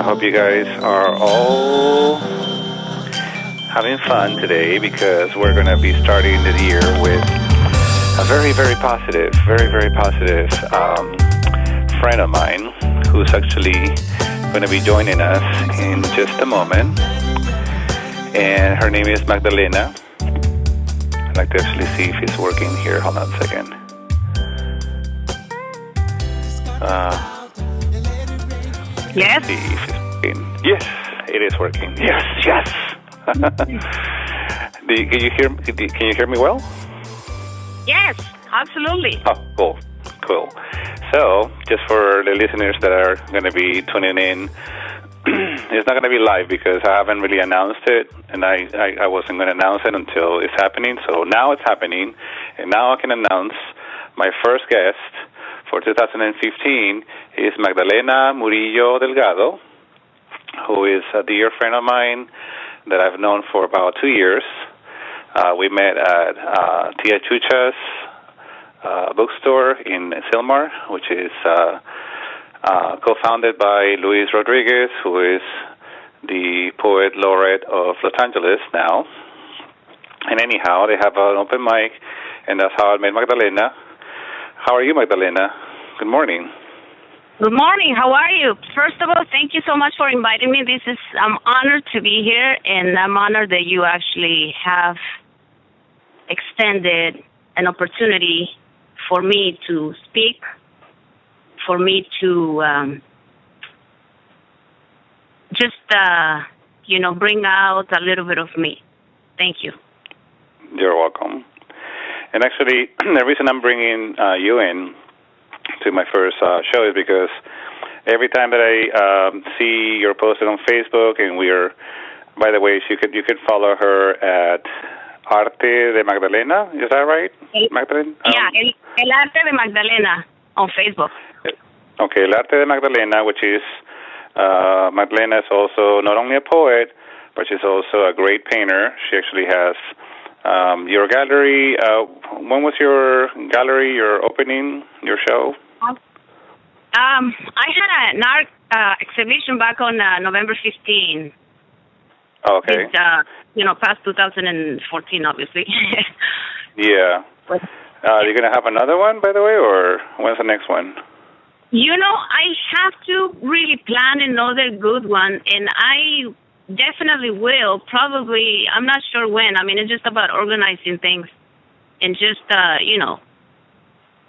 I hope you guys are all having fun today because we're going to be starting the year with a very, very positive friend of mine who's actually going to be joining us in just a moment. And her name is Magdalena. I'd like to actually see if it's working here. Hold on a second. Yes. See if it's working. Yes, it is working. Yes. Can you hear me well? Yes, absolutely. Oh, cool. So, just for the listeners that are going to be tuning in, it's not going to be live because I haven't really announced it, and I wasn't going to announce it until it's happening. So now it's happening, and now I can announce my first guest for 2015 is Magdalena Murillo Delgado, who is a dear friend of mine that I've known for about 2 years. We met at Tia Chucha's bookstore in Silmar, which is co-founded by Luis Rodriguez, who is the poet laureate of Los Angeles now. And anyhow, they have an open mic, and that's how I met Magdalena. How are you, Magdalena? Good morning. Good morning. How are you? First of all, thank you so much for inviting me. I'm honored to be here, and I'm honored that you actually have extended an opportunity for me to speak, for me to bring out a little bit of me. Thank you. You're welcome. And actually, the reason I'm bringing you in to my first show is because every time that I see you're posted on Facebook, and by the way, you could follow her at Arte de Magdalena. Is that right, Magdalena? Yeah, El Arte de Magdalena on Facebook. Okay, El Arte de Magdalena, which is Magdalena is also not only a poet, but she's also a great painter. She actually has your gallery. When was your gallery, your opening, your show? I had an art exhibition back on November 15. Okay. Past 2014, obviously. Yeah. Are you going to have another one, by the way, or when's the next one? I have to really plan another good one, and I definitely will. Probably, I'm not sure when. I mean, it's just about organizing things and just,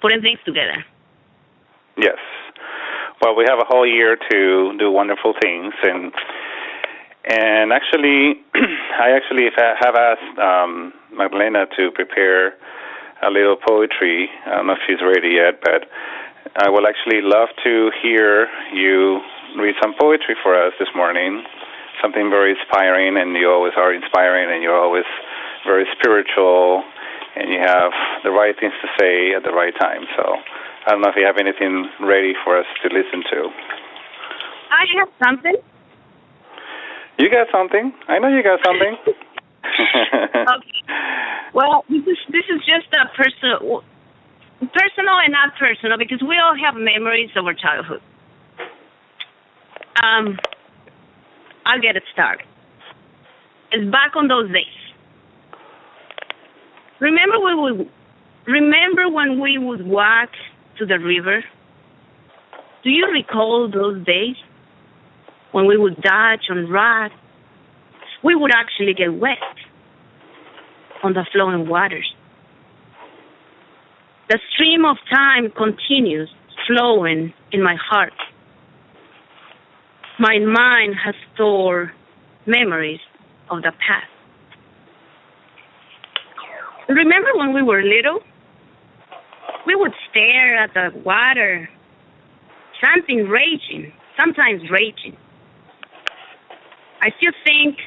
putting things together. Yes. Well, we have a whole year to do wonderful things, and actually, I have asked Magdalena to prepare a little poetry. I don't know if she's ready yet, but I would actually love to hear you read some poetry for us this morning. Something very inspiring, and you always are inspiring, and you're always very spiritual, and you have the right things to say at the right time. So I don't know if you have anything ready for us to listen to. I have something. You got something? I know you got something. Okay. Well, this is just a personal and not personal, because we all have memories of our childhood. I'll get it started. It's back on those days. Remember when we would walk to the river? Do you recall those days when we would dodge on rocks? We would actually get wet on the flowing waters. The stream of time continues flowing in my heart. My mind has stored memories of the past. Remember when we were little? We would stare at the water, sometimes raging. I still think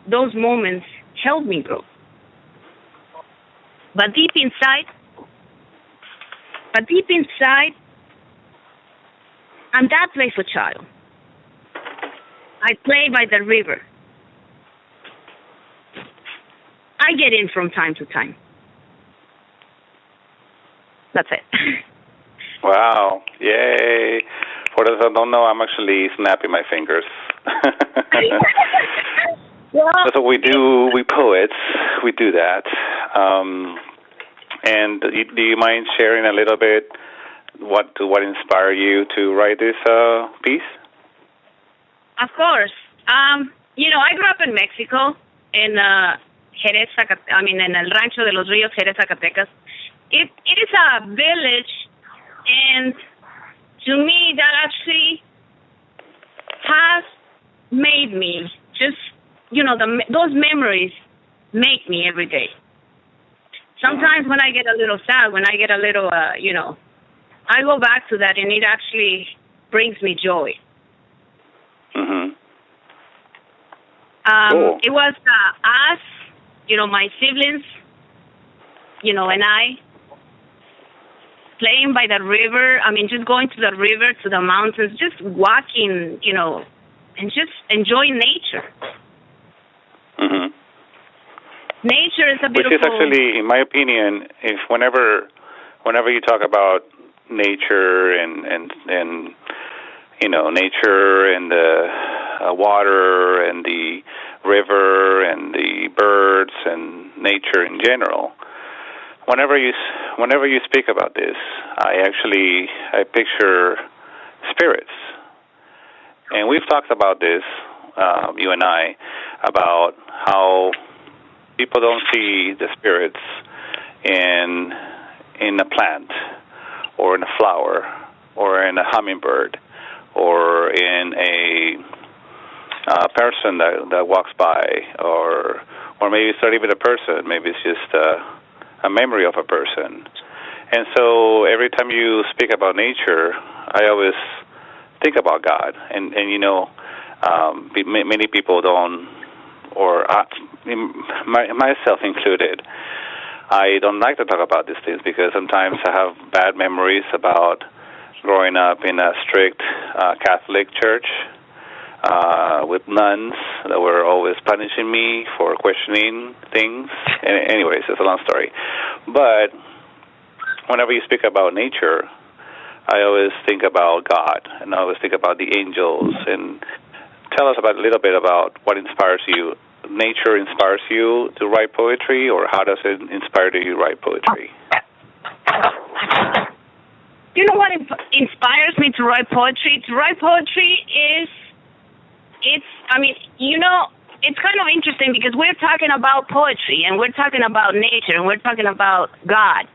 those moments helped me grow. But deep inside, I'm that playful child. I play by the river. I get in from time to time. That's it. Wow. Yay. For those that don't know, I'm actually snapping my fingers. Well, that's what we do. We poets, we do that. And do you mind sharing a little bit what inspired you to write this piece? Of course. I grew up in Mexico, in Jerez, in El Rancho de los Ríos, Jerez, Zacatecas. It is a village, and to me, that actually has made me just, those memories make me every day. Sometimes when I get a little sad, when I get a little, I go back to that, and it actually brings me joy. Mm-hmm. Cool. It was us, my siblings, and I, playing by the river. Just going to the river, to the mountains, just walking, and just enjoying nature. Mm-hmm. Nature is a beautiful... Which is actually, in my opinion, whenever you talk about nature and nature and the water and the river and the birds and nature in general, whenever you speak about this, I picture spirits, and we've talked about this, you and I, about how people don't see the spirits in a plant, or in a flower, or in a hummingbird, or in a person that walks by, or maybe it's not even a person. Maybe it's just a memory of a person. And so every time you speak about nature, I always think about God. And many people don't, or myself included, I don't like to talk about these things because sometimes I have bad memories about growing up in a strict Catholic church with nuns that were always punishing me for questioning things. Anyways, it's a long story. But whenever you speak about nature, I always think about God, and I always think about the angels. And tell us a little bit about what inspires you. Nature inspires you to write poetry, or how does it inspire you to write poetry? You know what inspires me to write poetry? To write poetry it's kind of interesting because we're talking about poetry, and we're talking about nature, and we're talking about God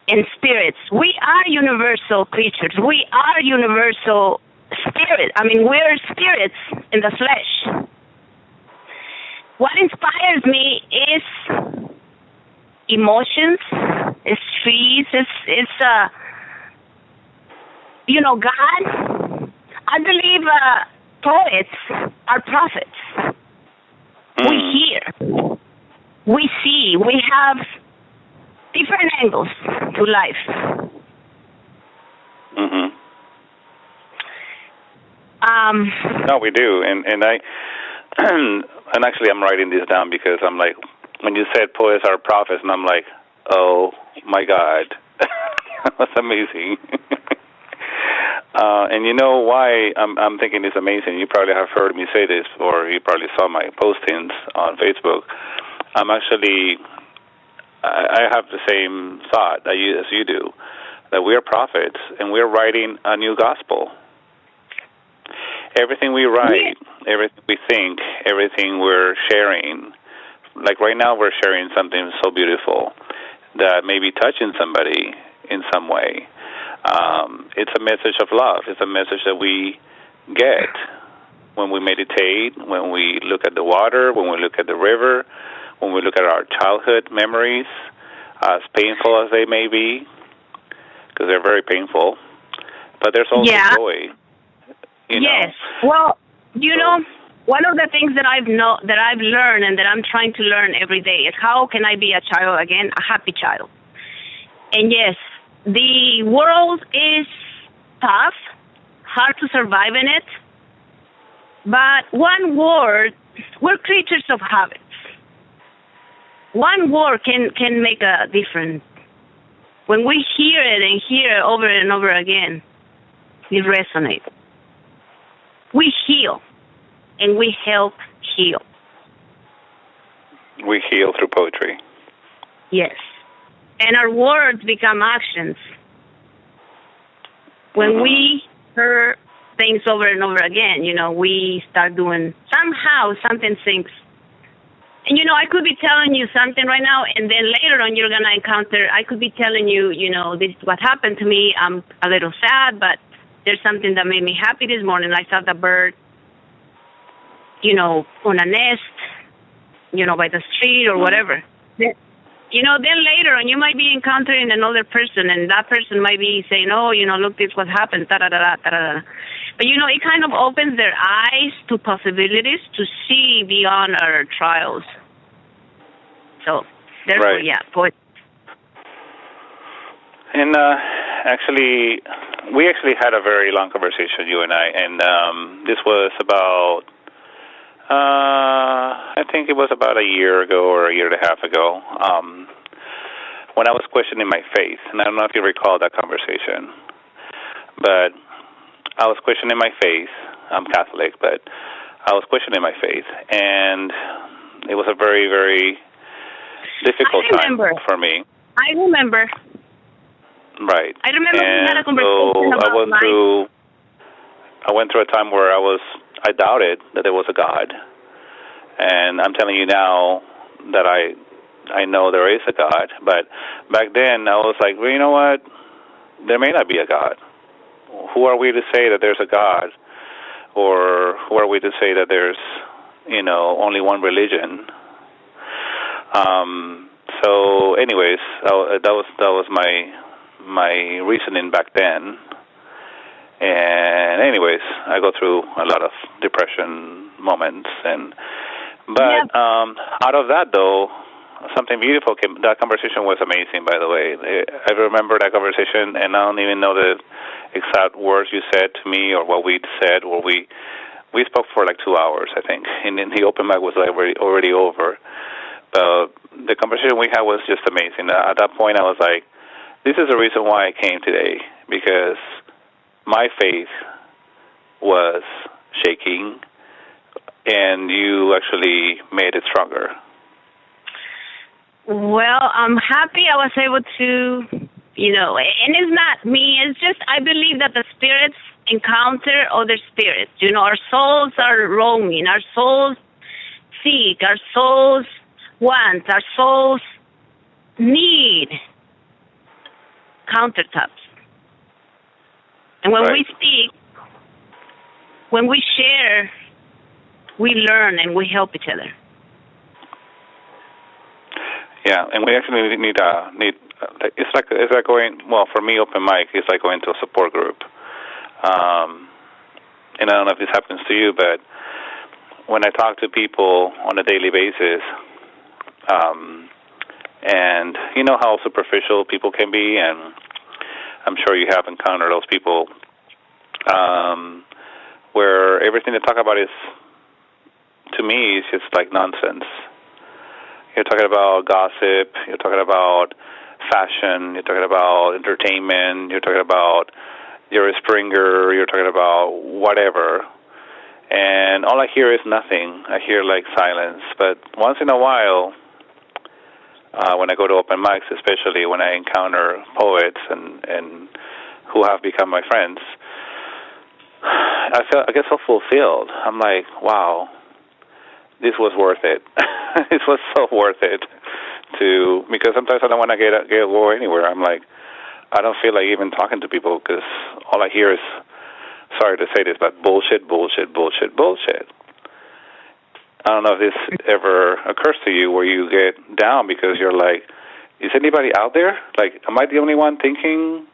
and spirits. We are universal creatures. We are universal spirit. We're spirits in the flesh. What inspires me is emotions, is trees, is God. I believe poets are prophets. We hear, we see, we have different angles to life. Mm-hmm. No, we do, and I, and actually I'm writing this down because I'm like, when you said poets are prophets, and I'm like, oh my God, that's amazing. And you know why I'm thinking it's amazing? You probably have heard me say this, or you probably saw my postings on Facebook. I have the same thought as you do, that we are prophets and we're writing a new gospel. Everything we write, everything we think, everything we're sharing, like right now we're sharing something so beautiful that may be touching somebody in some way. It's a message of love. It's a message that we get when we meditate, when we look at the water, when we look at the river, when we look at our childhood memories, as painful as they may be, because they're very painful. But there's also joy. Yes. Well, one of the things that I've learned and that I'm trying to learn every day is how can I be a child again, a happy child. And yes, the world is tough, hard to survive in it. But one word, we're creatures of habits. One word can make a difference. When we hear it and hear it over and over again, It resonates. We heal, and we help heal. We heal through poetry. Yes. And our words become actions. When we hear things over and over again, we start doing, somehow something sinks. And, I could be telling you something right now, and then later on you're going to encounter, I could be telling you, this is what happened to me. I'm a little sad, but there's something that made me happy this morning. I saw the bird, on a nest, by the street or whatever. Then later on you might be encountering another person, and that person might be saying, oh, look, this what happened, da-da-da-da, da-da-da. But, it kind of opens their eyes to possibilities to see beyond our trials. So, therefore, right. Yeah, poetry. And we actually had a very long conversation, you and I, and this was about, I think it was about a year ago or a year and a half ago, when I was questioning my faith. And I don't know if you recall that conversation, but I was questioning my faith. I'm Catholic, but I was questioning my faith, and it was a very, very difficult time for me. I remember. Right. I remember and we had a conversation about I went through a time where I doubted that there was a God, and I'm telling you now that I know there is a God. But back then I was like, well, you know what? There may not be a God. Who are we to say that there's a God? Or who are we to say that there's, only one religion? So anyways, that was my reasoning back then. And anyways, I go through a lot of depression moments, but out of that though, something beautiful came. That conversation was amazing, by the way. I remember that conversation, and I don't even know the exact words you said to me or what we said. Or we spoke for like 2 hours, I think, and then the open mic was already over. The conversation we had was just amazing. At that point, I was like, this is the reason why I came today, because my faith was shaking, and you actually made it stronger. Well, I'm happy I was able to, and it's not me, it's just I believe that the spirits encounter other spirits. Our souls are roaming, our souls seek, our souls want, our souls need countertops. And when we speak, when we share, we learn and we help each other. Yeah, and we actually need it's like going, well, for me, open mic is like going to a support group. And I don't know if this happens to you, but when I talk to people on a daily basis, and you know how superficial people can be, and I'm sure you have encountered those people, where everything they talk about is, to me, is just like nonsense. You're talking about gossip, you're talking about fashion, you're talking about entertainment, you're talking about Jerry Springer, you're talking about whatever. And all I hear is nothing. I hear like silence. But once in a while, when I go to open mics, especially when I encounter poets and who have become my friends, I get so fulfilled. I'm like, wow, this was worth it. It was so worth it because sometimes I don't want to go anywhere. I'm like, I don't feel like even talking to people because all I hear is, sorry to say this, but bullshit, bullshit, bullshit, bullshit. I don't know if this ever occurs to you where you get down because you're like, is anybody out there? Like, am I the only one thinking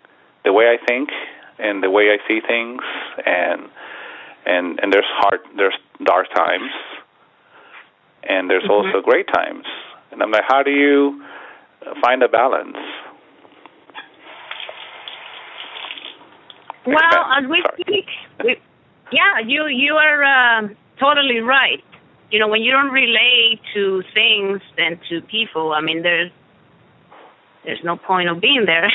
the way I think and the way I see things? And there's dark times, and there's also great times. And I'm like, how do you find a balance? Well, as we speak, you are totally right. When you don't relate to things and to people, I mean, there's no point of being there.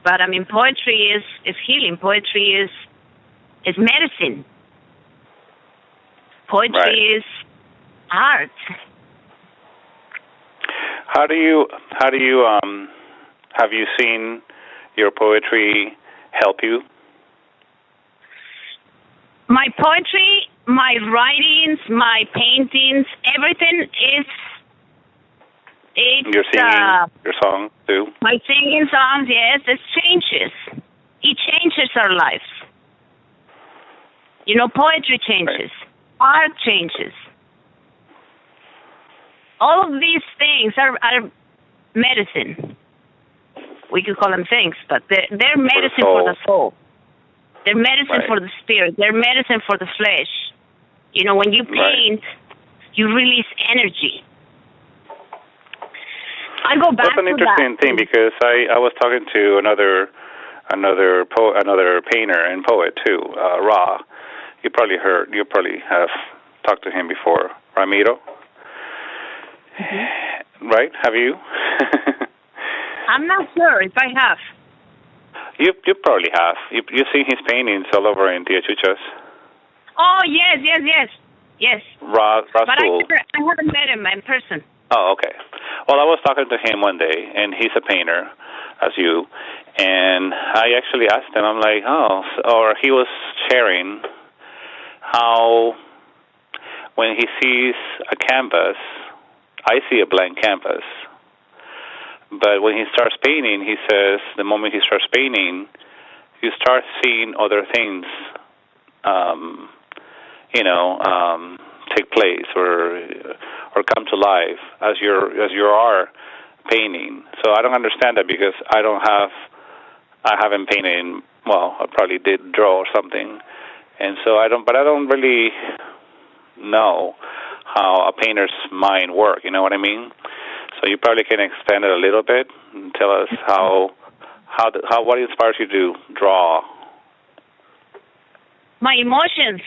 But I mean, poetry is healing. Poetry is medicine. Poetry is art. How do you have you seen your poetry help you? My poetry, my writings, my paintings, everything is. Your singing, your song too. My singing songs, yes, it changes. It changes our lives. You know, poetry changes. Art changes. All of these things are medicine. We could call them things, but they're medicine for the soul. They're medicine for the spirit. They're medicine for the flesh. You know, when you paint, you release energy. I go back to that. That's an interesting thing because I was talking to another painter and poet too, Ra. You probably have talked to him before, Ramiro. Mm-hmm. Right? Have you? I'm not sure if I have. You probably have. You've seen his paintings all over in Tiachuchas. Oh yes. Rasul. But I haven't met him in person. Oh, okay. Well, I was talking to him one day, and he's a painter, as you, and I actually asked him, I'm like, or he was sharing how when he sees a canvas, I see a blank canvas, but when he starts painting, he says the moment he starts painting, you start seeing other things, take place or come to life as you are painting. So I don't understand that because I haven't painted in, I probably did draw or something, and so I don't really know how a painter's mind works. You know what I mean? So you probably can expand it a little bit and tell us how what inspires you to draw. My emotions.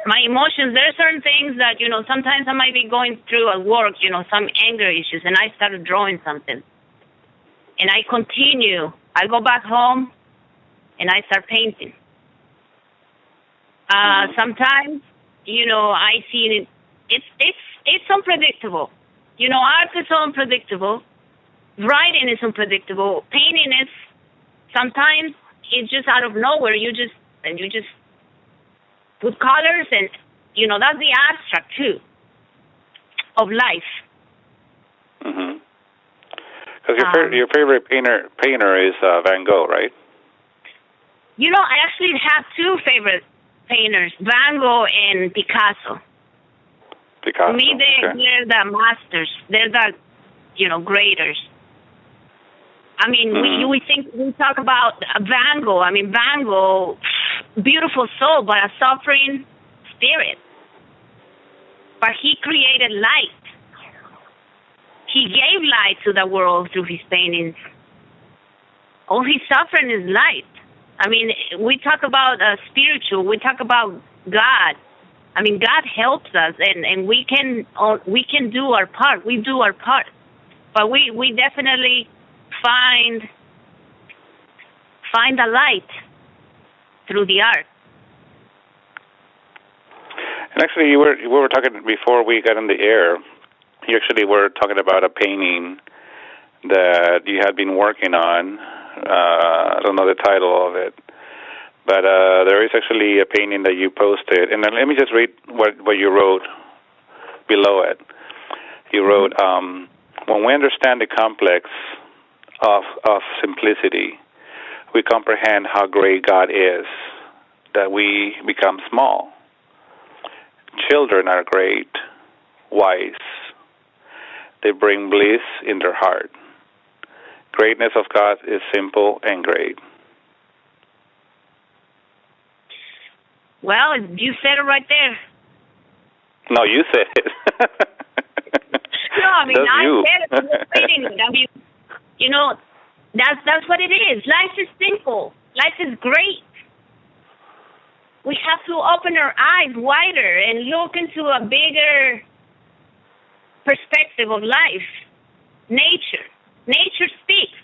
There are certain things that, sometimes I might be going through at work, some anger issues, and I started drawing something. And I continue. I go back home, and I start painting. Sometimes, I see it's unpredictable. Art is unpredictable. Writing is unpredictable. Painting is sometimes it's just out of nowhere. You just with colors, and that's the abstract too of life. Mhm. Because your favorite painter is Van Gogh, right? I actually have two favorite painters, Van Gogh and Picasso. To me, they're the masters. They're the graders. I mean, we talk about Van Gogh. I mean, Van Gogh, beautiful soul, but a suffering spirit. But he created light. He gave light to the world through his paintings. All his suffering is light. I mean, we talk about spiritual. We talk about God. I mean, God helps us, and we can do our part. We do our part, but we definitely find the light through the art. And actually, we were talking before we got on the air. You actually were talking about a painting that you had been working on. I don't know the title of it, but there is actually a painting that you posted. And then let me just read what you wrote below it. You wrote, when we understand the complex of simplicity, we comprehend how great God is, that we become small. Children are great, wise. They bring bliss in their heart. Greatness of God is simple and great. Well, you said it right there. No, you said it. No, I mean, That's I you. said it. I'm just reading it. I mean, that's what it is. Life is simple. Life is great. We have to open our eyes wider and look into a bigger perspective of life. Nature speaks.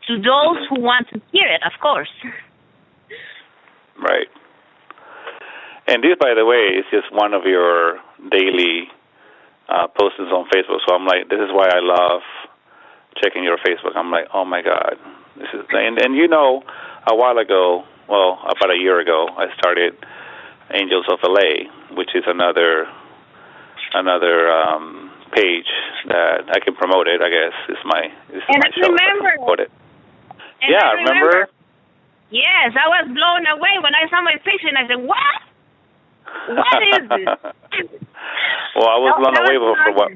to those who want to hear it, of course. Right. And this, by the way, is just one of your daily postings on Facebook. So I'm like, this is why I love checking your Facebook. I'm like, oh my God, this is. And you know, a while ago, well, about a year ago, I started Angels of LA, which is another page that I can promote it. I guess is my show. Remember. Yeah, I remember. Yes, I was blown away when I saw my picture, and I said, "What? What is this?" Well, I was blown away for what.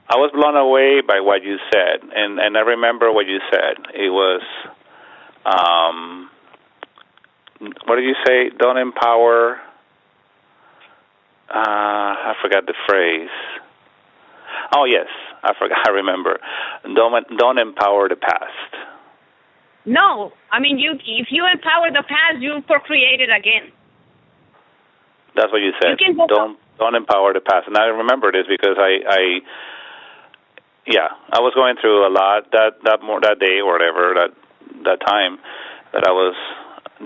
I was blown away by what you said, and I remember what you said. It was, what did you say? Don't empower. I forgot the phrase. Oh yes, I forgot. I remember. Don't empower the past. No, I mean if you empower the past, you procreate it again. That's what you said. Don't empower the past. And I remember this because I was going through a lot that day or whatever that time that I was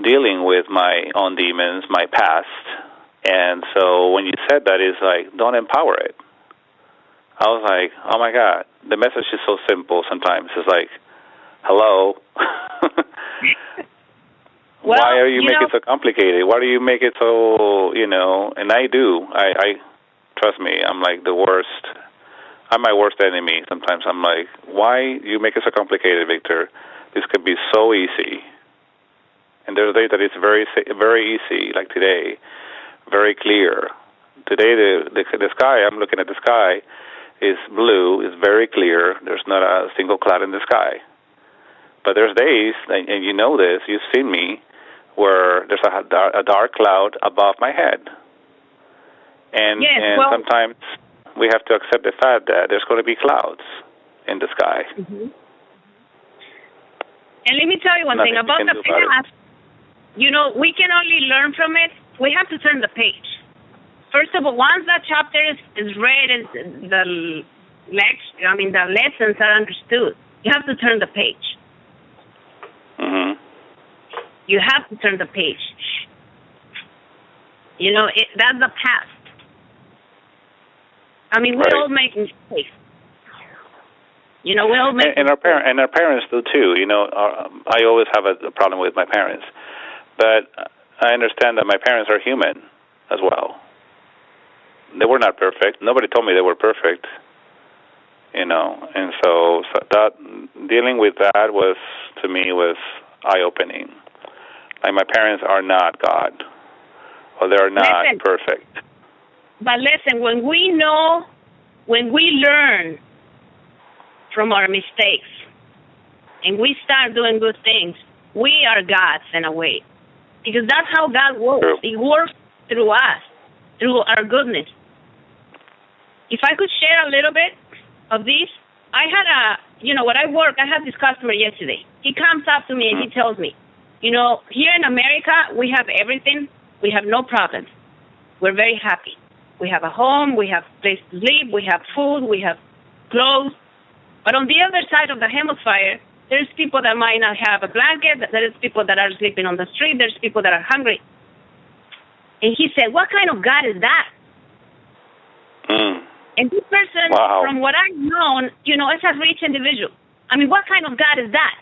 dealing with my own demons, my past. And so when you said that, it's like, don't empower it. I was like, oh my God, the message is so simple sometimes. It's like, hello. Well, why are you making it so complicated? Why do you make it so, and I do. I trust me, I'm like the worst. I'm my worst enemy. Sometimes I'm like, why you make it so complicated, Victor? This could be so easy. And there's days that it's very, very easy, like today, very clear. Today, the sky, I'm looking at the sky, is blue, is very clear. There's not a single cloud in the sky. But there's days, and you know this, you've seen me, where there's a dark cloud above my head. And sometimes we have to accept the fact that there's going to be clouds in the sky. Mm-hmm. And let me tell you one thing about the past. We can only learn from it. We have to turn the page. First of all, once that chapter is read and the lessons are understood, you have to turn the page. Mm-hmm. You have to turn the page. That's the past. I mean, we all make mistakes. We all make and our parents do too. I always have a problem with my parents, but I understand that my parents are human as well. They were not perfect. Nobody told me they were perfect. And so that dealing with that was eye-opening. Like my parents are not God, or they are not perfect. But listen, when we learn from our mistakes and we start doing good things, we are gods in a way. Because that's how God works. True. He works through us, through our goodness. If I could share a little bit of this, I had I had this customer yesterday. He comes up to me and he tells me, here in America, we have everything. We have no problems. We're very happy. We have a home, we have a place to live, we have food, we have clothes. But on the other side of the hemisphere, there's people that might not have a blanket, there's people that are sleeping on the street, there's people that are hungry. And he said, what kind of God is that? And this person, from what I've known, is a rich individual. I mean, what kind of God is that?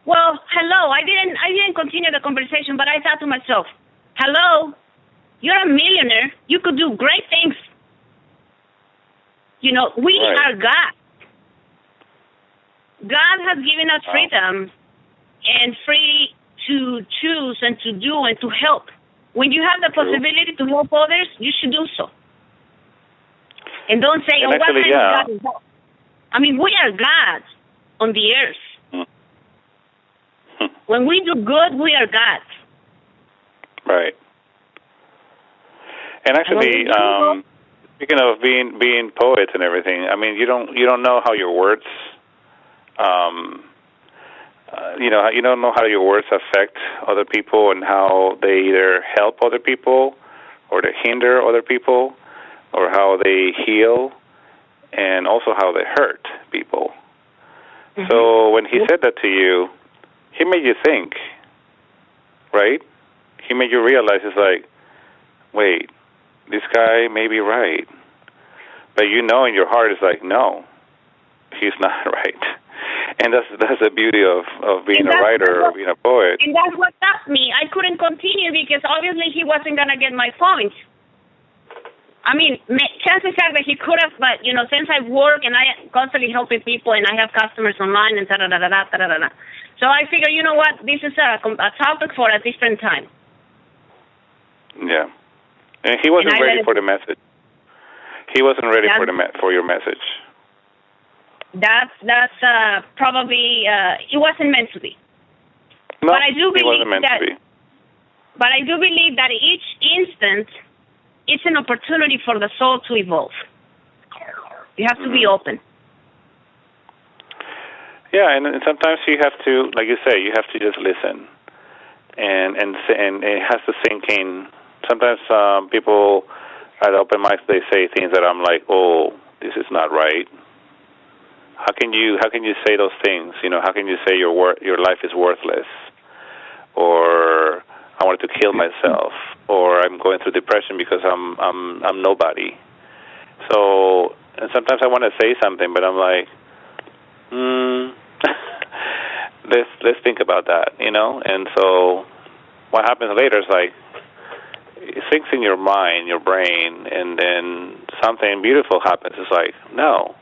Well, hello, I didn't continue the conversation, but I thought to myself, hello, you're a millionaire. You could do great things. We are God. God has given us freedom and free to choose and to do and to help. When you have the possibility to help others, you should do so. And don't say, what kind of God is that? I mean, we are gods on the earth. When we do good, we are gods. Right. And actually, speaking of being poets and everything, I mean, you don't know how your words, you don't know how your words affect other people and how they either help other people or they hinder other people or how they heal and also how they hurt people. So when he said that to you, he made you think, right? He made you realize it's like, wait, this guy may be right. But you know in your heart it's like, no, he's not right. And that's the beauty of being a writer or being a poet. And that's what stopped me. I couldn't continue because obviously he wasn't going to get my point. I mean, chances are that he could have, but, since I work and I constantly helping people and I have customers online and da-da-da-da-da-da-da-da. So I figure, you know what, this is a topic for a different time. Yeah. And he wasn't ready for the message. He wasn't ready for your message. That's probably, it wasn't meant to be. No, but I do believe it wasn't meant to be. But I do believe that each instant, it's an opportunity for the soul to evolve. You have to be open. Yeah, and sometimes you have to, like you say, you have to just listen, and it has to sink in. Sometimes people at open mics, they say things that I'm like, oh, this is not right. How can you say those things? How can you say your life is worthless, or I wanted to kill myself, or I'm going through depression because I'm nobody. So, and sometimes I want to say something, but I'm like, let's think about that, And so, what happens later is like it sinks in your mind, your brain, and then something beautiful happens. It's like, no,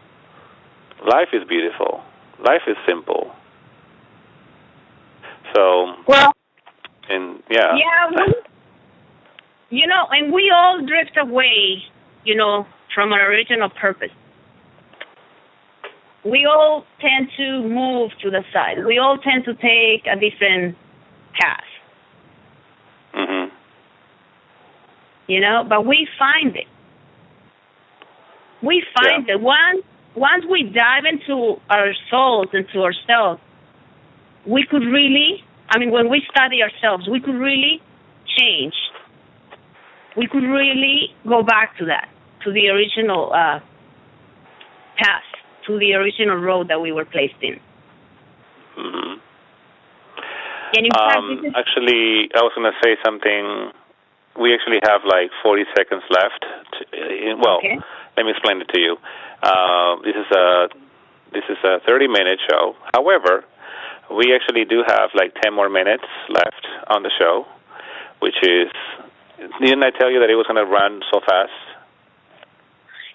life is beautiful, life is simple. So, well. And yeah, and we all drift away, from our original purpose. We all tend to move to the side. We all tend to take a different path. Mhm. But we find it. We find it. Once we dive into our souls, into ourselves, we could really, when we study ourselves, we could really change. We could really go back to that, to the original path, to the original road that we were placed in. Mm-hmm. And in fact, actually, I was going to say something. We actually have like 40 seconds left. Okay. Let me explain it to you. This is a 30-minute show. However, we actually do have like 10 more minutes left on the show, which is, didn't I tell you that it was going to run so fast?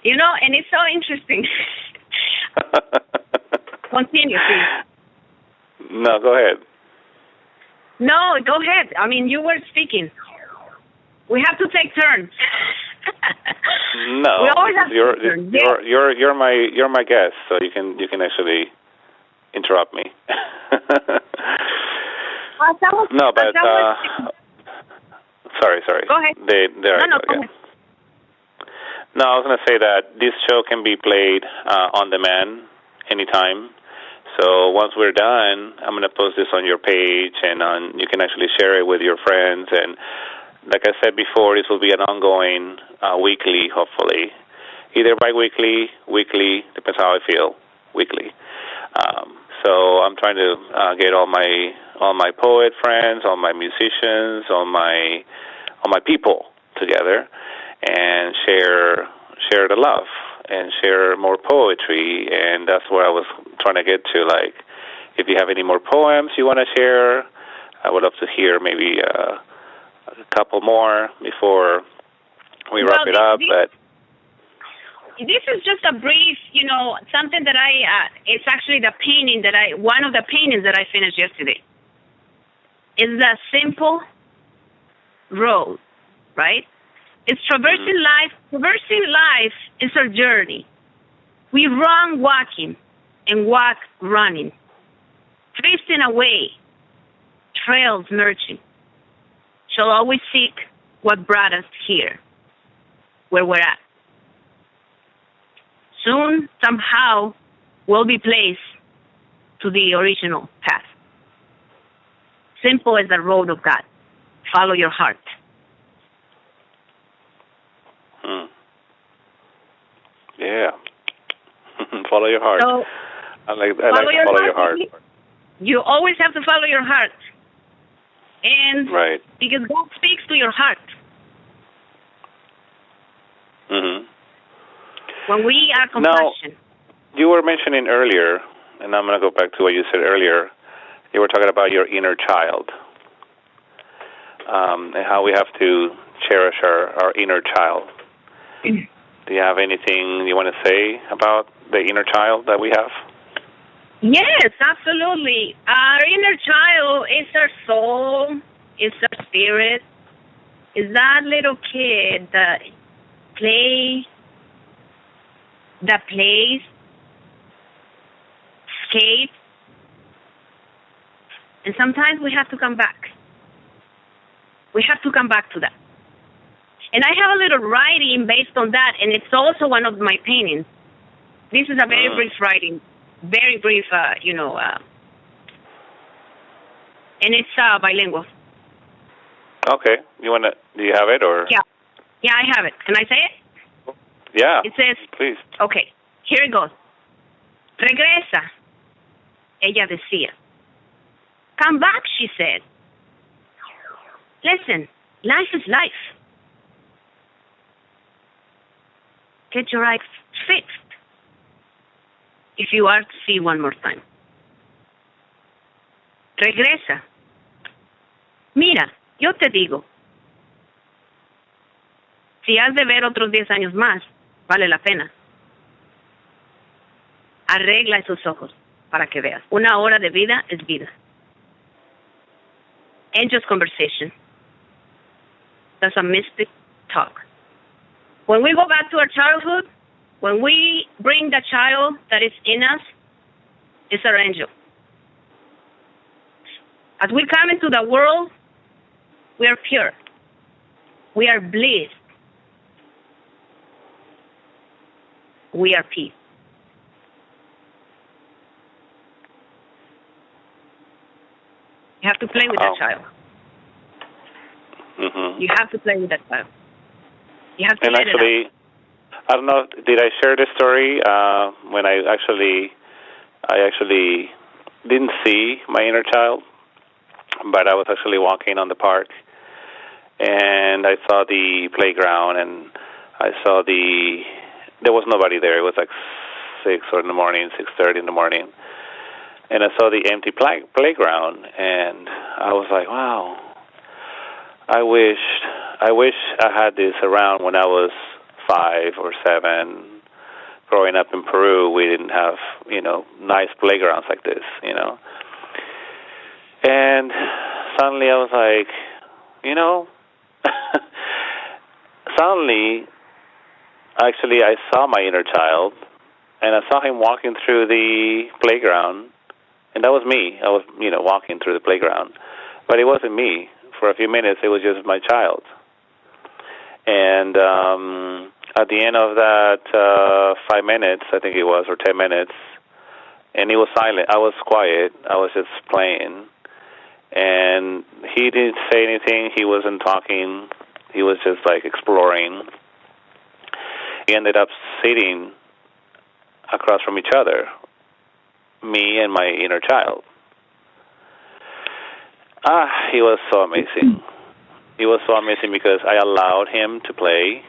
And it's so interesting. Continue, please. No, go ahead. No, go ahead. You were speaking. We have to take turns. No, we always have to take turns. You're my guest, so you can actually interrupt me. No, but sorry. Go ahead. Go ahead. No, I was going to say that this show can be played on demand anytime. So once we're done, I'm going to post this on your page, and you can actually share it with your friends. And like I said before, this will be an ongoing weekly, hopefully, either bi-weekly, weekly, depends how I feel, weekly. So I'm trying to get all my poet friends, all my musicians, all my people together, and share the love and share more poetry. And that's where I was trying to get to. Like, if you have any more poems you want to share, I would love to hear maybe a couple more before we wrap it up. But this is just a brief, something that it's actually one of the paintings that I finished yesterday. It's the simple road, right? It's traversing life. Traversing life is our journey. We run walking and walk running, drifting away, trails merging. Shall always seek what brought us here, where we're at. Soon, somehow, we'll be placed to the original path. Simple as the road of God. Follow your heart. Yeah. Follow your heart. So, I like to follow your heart. You always have to follow your heart. And right. Because God speaks to your heart. Mm-hmm. When we are compassionate. Now, you were mentioning earlier, and I'm going to go back to what you said earlier. You were talking about your inner child, and how we have to cherish our inner child. Do you have anything you want to say about the inner child that we have? Yes, absolutely. Our inner child is our soul, is our spirit, is that little kid that plays, skates, and sometimes we have to come back. We have to come back to that. And I have a little writing based on that, and it's also one of my paintings. This is a very brief writing, very brief, and it's bilingual. Okay. Do you have it, or? Yeah, I have it. Can I say it? Yeah. It says, please. Okay, here it goes. Regresa, ella decía. Come back, she said. Listen, life is life. Get your eyes fixed if you are to see one more time. Regresa. Mira, yo te digo, si has de ver otros 10 años más, vale la pena. Arregla esos ojos para que veas. 1 hora de vida es vida. Angel's conversation. That's a mystic talk. When we go back to our childhood, when we bring the child that is in us, it's our angel. As we come into the world, we are pure. We are bliss. We are peace. You have to play with that child. Mm-hmm. You have to play with that child. You have to. And actually, I don't know. Did I share this story when I actually didn't see my inner child, but I was actually walking on the park, and I saw the playground, and I saw there was nobody there. It was like 6:30 in the morning, and I saw the empty playground, and I was like, wow. I wish I had this around when I was 5 or 7. Growing up in Peru, we didn't have, nice playgrounds like this, And suddenly I was like, suddenly, actually, I saw my inner child, and I saw him walking through the playground, and that was me. I was, walking through the playground, but it wasn't me. For a few minutes, it was just my child. And at the end of that 5 minutes, I think it was, or 10 minutes, and he was silent. I was quiet. I was just playing. And he didn't say anything. He wasn't talking. He was just, exploring. He ended up sitting across from each other, me and my inner child. He was so amazing. He was so amazing because I allowed him to play.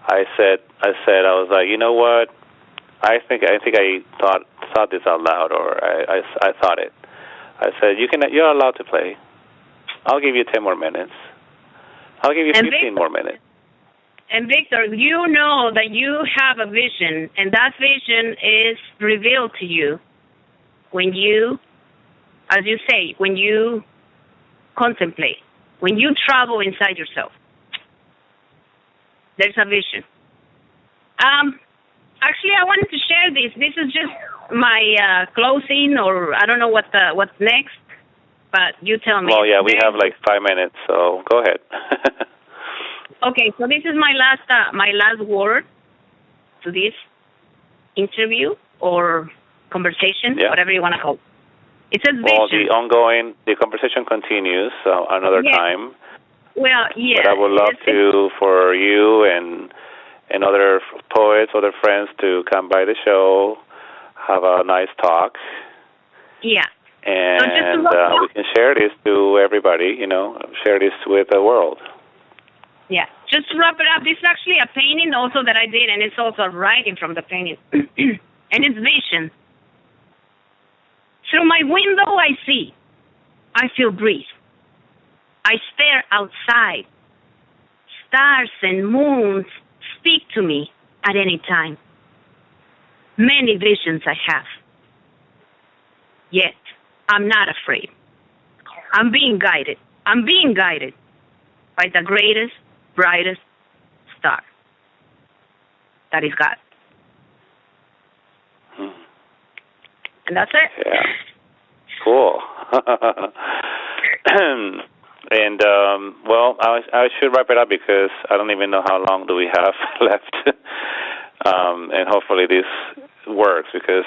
I was like, you know what? I think I thought this out loud, or I thought it. I said, you're allowed to play. I'll give you 10 more minutes. I'll give you 15 more minutes. And Victor, you know that you have a vision, and that vision is revealed to you when you, as you say, when you contemplate, when you travel inside yourself. There's a vision. Actually, I wanted to share this. This is just my closing, or I don't know what's next, but you tell me. Well, yeah, we have 5 minutes, so go ahead. Okay, so this is my last word to this interview or conversation, whatever you want to call it. It says vision. Well, the conversation continues another time. Well, yeah. But I would love for you and other poets, other friends to come by the show, have a nice talk. Yeah. And we can share this to everybody, share this with the world. Yeah. Just to wrap it up, this is actually a painting also that I did, and it's also writing from the painting. And it's vision. Through my window I see. I feel breeze. I stare outside. Stars and moons speak to me at any time. Many visions I have. Yet, I'm not afraid. I'm being guided. I'm being guided by the greatest, brightest star. That is God. And that's it. Yeah. Cool. And, well, I should wrap it up because I don't even know how long do we have left. And hopefully this works because,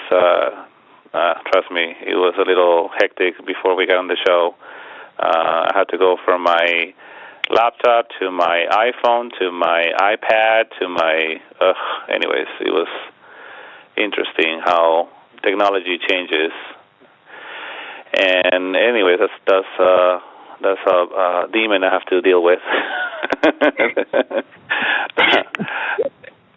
trust me, it was a little hectic before we got on the show. I had to go from my laptop to my iPhone to my iPad to my... anyways, it was interesting how technology changes. And anyways, that's a demon I have to deal with.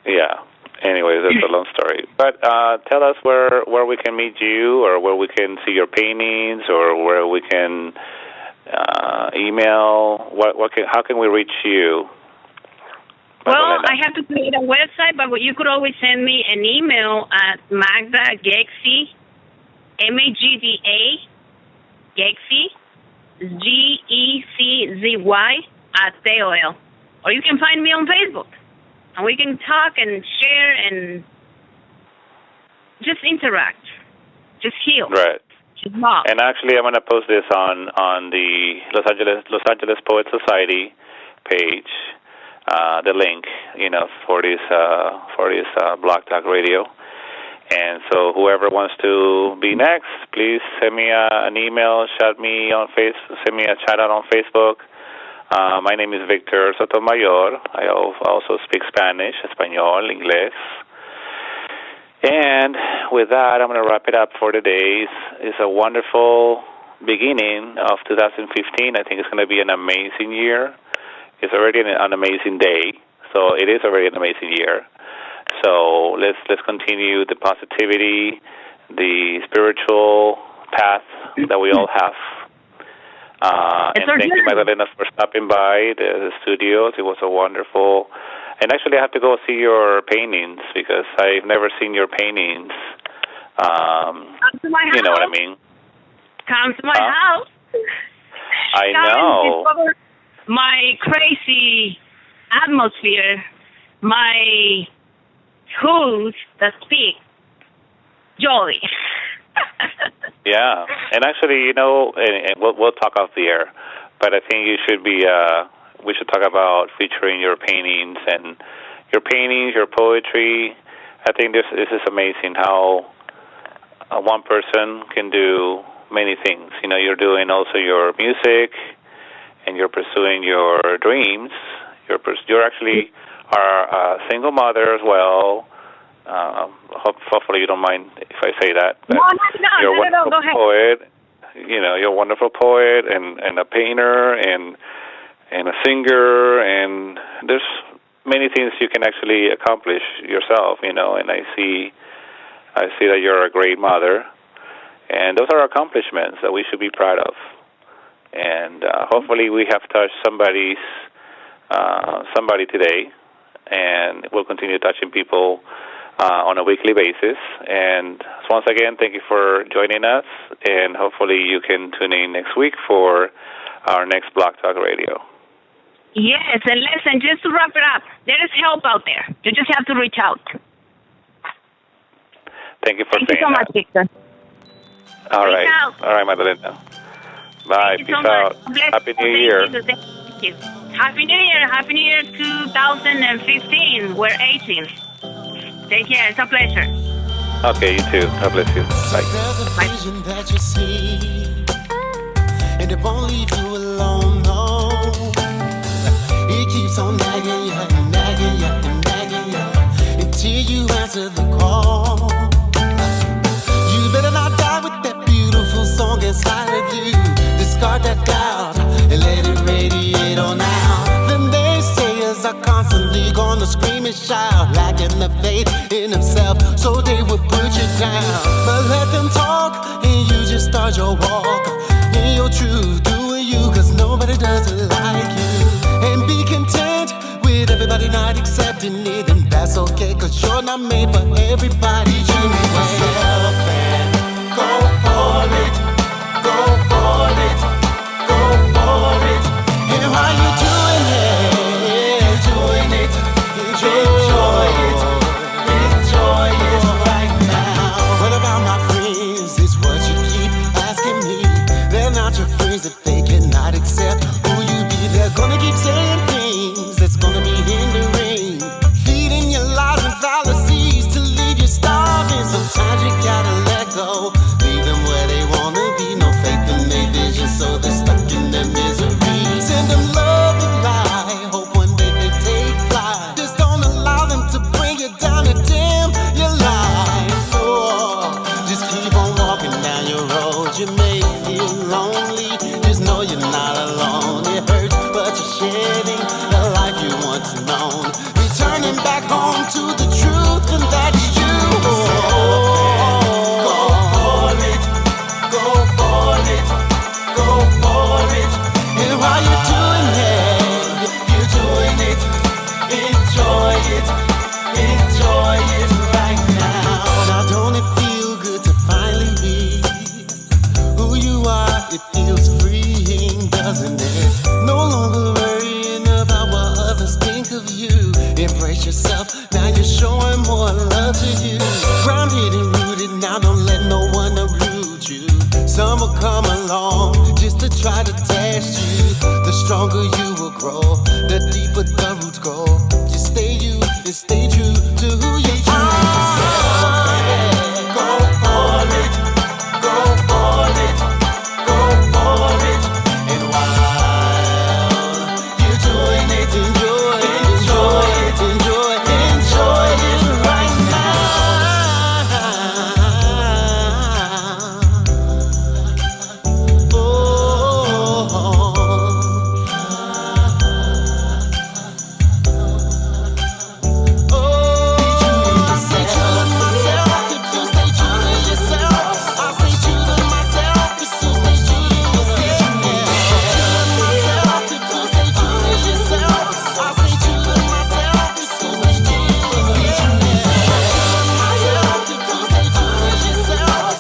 Yeah. Anyways, that's a long story. But tell us where we can meet you, or where we can see your paintings, or where we can email. How can we reach you? Well, I have to create a website, but you could always send me an email at Magda Gexy, Magda Gexy, GECZY @AOL. Or you can find me on Facebook. And we can talk and share and just interact. Just heal. Right. Just love. And actually, I'm going to post this on the Los Angeles Poet Society page, the link, for this Blog Talk Radio. And so whoever wants to be next, please send me an email, send me a chat out on Facebook. My name is Victor Sotomayor. I also speak Spanish, Español, Inglés. And with that, I'm going to wrap it up for today. It's a wonderful beginning of 2015. I think it's going to be an amazing year. It's already an amazing day, so it is already an amazing year. So let's continue the positivity, the spiritual path that we all have. And thank you, Magdalena, for stopping by the studios. It was a wonderful... And actually, I have to go see your paintings because I've never seen your paintings. Come to my house. You know what I mean? Come to my house. I know. Discover my crazy atmosphere, my schools that speak joy. Yeah, and actually, and we'll talk off the air, but I think we should talk about featuring your paintings, your poetry. I think this is amazing how one person can do many things. You're doing also your music, and you're pursuing your dreams. You're actually are a single mother as well. Hopefully you don't mind if I say that. But you're a wonderful poet. You're a wonderful poet and a painter and a singer, and there's many things you can actually accomplish yourself, and I see that you're a great mother, and those are accomplishments that we should be proud of. And hopefully we have touched somebody today, and we'll continue touching people on a weekly basis. And once again, thank you for joining us, and hopefully you can tune in next week for our next Blog Talk Radio. Yes, and listen, just to wrap it up, there is help out there. You just have to reach out. Thank you for saying that. Thank you so much, Victor. All right, Magdalena. Bye. Peace out. Happy New Year. Thank you. Happy New Year. Happy New Year 2015. We're 18. Take care. It's a pleasure. Okay, you too. God bless you. Bye. There's a vision that you see, and it won't leave you alone, no. It keeps on nagging you, and nagging you, and nagging you, until you answer the call. timid child, lacking the faith in himself, so they would put you down. But let them talk, and you just start your walk in your truth, doing you, cause nobody does it like you. And be content with everybody not accepting it, and that's okay, cause you're not made for everybody. You made yourself and go for it, go for it, go for it. And while you're doing it, doing it, enjoy it, enjoy it right now. What about my friends? It's what you keep asking me. They're not your friends if they cannot accept who you be. They're gonna keep saying things that's gonna be hindering, feeding your lies and fallacies to leave you starving. Sometimes you gotta let go, leave them where they wanna be. No faith in their vision, so they're stuck in their misery. Send them love and light, hope one day they take flight. Just don't allow them to bring you down and dim your life. Oh, just keep on walking down your road. You may feel lonely, just know you're not alone. It hurts, but you're shedding the life you once known. Returning back home to the truth, and that's you. Go for it, go for it, go for it. And while you're doing it, you're doing it, enjoy it, enjoy it right now. Now don't it feel good to finally be who you are? It feels freeing, doesn't it? No longer worrying about what others think of you. Embrace yourself, now you're showing more love to you. Grounded and rooted, now don't let no one uproot you. Some will come along just to try to test you. The stronger you will grow, the deeper the roots grow. Just stay you and stay true to who you